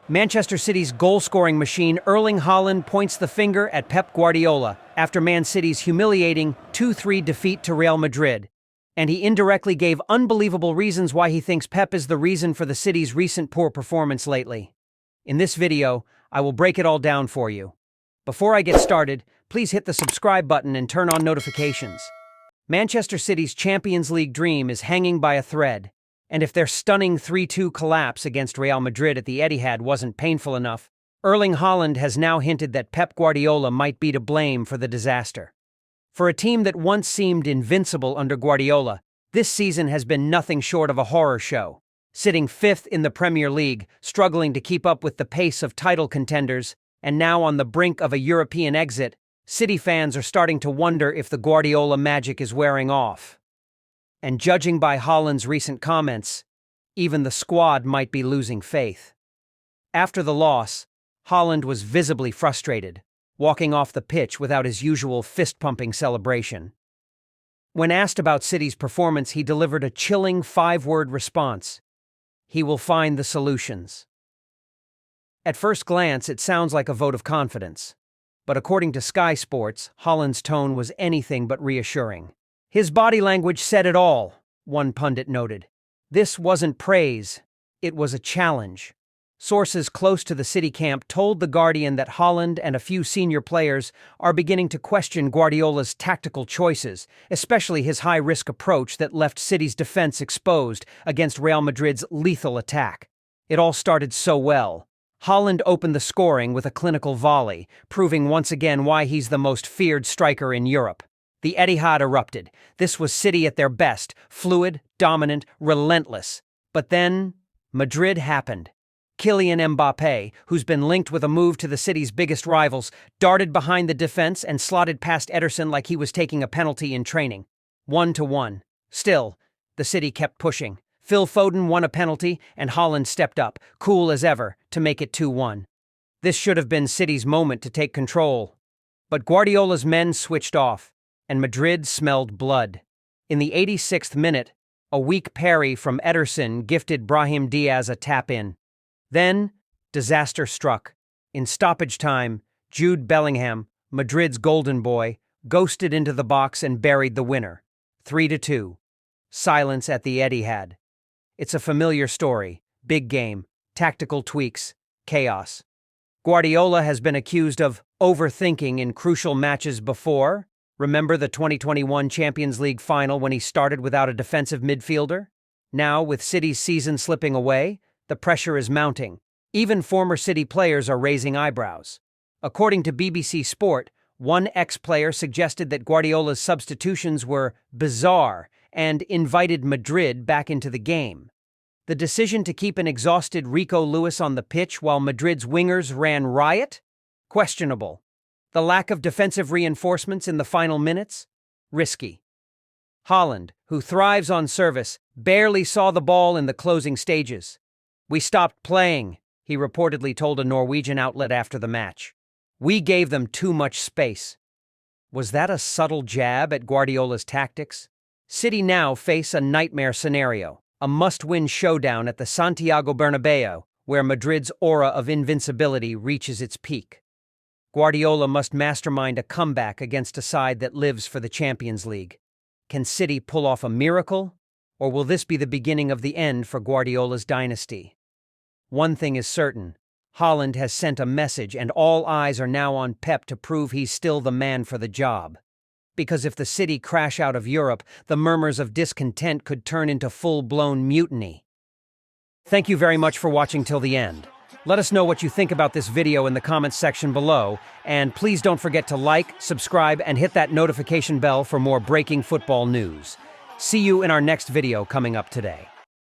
Manchester City's goal-scoring machine Erling Haaland points the finger at Pep Guardiola after Man City's humiliating 2-3 defeat to Real Madrid. And he indirectly gave unbelievable reasons why he thinks Pep is the reason for the city's recent poor performance lately. In this video, I will break it all down for you. Before I get started, please hit the subscribe button and turn on notifications. Manchester City's Champions League dream is hanging by a thread. And if their stunning 3-2 collapse against Real Madrid at the Etihad wasn't painful enough, Erling Haaland has now hinted that Pep Guardiola might be to blame for the disaster. For a team that once seemed invincible under Guardiola, this season has been nothing short of a horror show. Sitting fifth in the Premier League, struggling to keep up with the pace of title contenders, and now on the brink of a European exit, City fans are starting to wonder if the Guardiola magic is wearing off. And judging by Haaland's recent comments, even the squad might be losing faith. After the loss, Haaland was visibly frustrated, walking off the pitch without his usual fist-pumping celebration. When asked about City's performance, he delivered a chilling 5-word response: he will find the solutions. At first glance, it sounds like a vote of confidence. But according to Sky Sports, Haaland's tone was anything but reassuring. His body language said it all, one pundit noted. This wasn't praise, it was a challenge. Sources close to the City camp told The Guardian that Haaland and a few senior players are beginning to question Guardiola's tactical choices, especially his high-risk approach that left City's defense exposed against Real Madrid's lethal attack. It all started so well. Haaland opened the scoring with a clinical volley, proving once again why he's the most feared striker in Europe. The Etihad erupted. This was City at their best, fluid, dominant, relentless. But then, Madrid happened. Kylian Mbappé, who's been linked with a move to the city's biggest rivals, darted behind the defense and slotted past Ederson like he was taking a penalty in training. 1-1. Still, the City kept pushing. Phil Foden won a penalty, and Haaland stepped up, cool as ever, to make it 2-1. This should have been City's moment to take control. But Guardiola's men switched off, and Madrid smelled blood. In the 86th minute, a weak parry from Ederson gifted Brahim Diaz a tap-in. Then, disaster struck. In stoppage time, Jude Bellingham, Madrid's golden boy, ghosted into the box and buried the winner. 3-2. Silence at the Etihad. It's a familiar story. Big game, tactical tweaks, chaos. Guardiola has been accused of overthinking in crucial matches before. Remember the 2021 Champions League final when he started without a defensive midfielder? Now, with City's season slipping away, the pressure is mounting. Even former City players are raising eyebrows. According to BBC Sport, one ex-player suggested that Guardiola's substitutions were bizarre and invited Madrid back into the game. The decision to keep an exhausted Rico Lewis on the pitch while Madrid's wingers ran riot? Questionable. The lack of defensive reinforcements in the final minutes? Risky. Haaland, who thrives on service, barely saw the ball in the closing stages. "We stopped playing," he reportedly told a Norwegian outlet after the match. "We gave them too much space." Was that a subtle jab at Guardiola's tactics? City now face a nightmare scenario, a must-win showdown at the Santiago Bernabeu, where Madrid's aura of invincibility reaches its peak. Guardiola must mastermind a comeback against a side that lives for the Champions League. Can City pull off a miracle? Or will this be the beginning of the end for Guardiola's dynasty? One thing is certain. Haaland has sent a message, and all eyes are now on Pep to prove he's still the man for the job. Because if the City crash out of Europe, the murmurs of discontent could turn into full-blown mutiny. Thank you very much for watching till the end. Let us know what you think about this video in the comments section below, and please don't forget to like, subscribe, and hit that notification bell for more breaking football news. See you in our next video coming up today.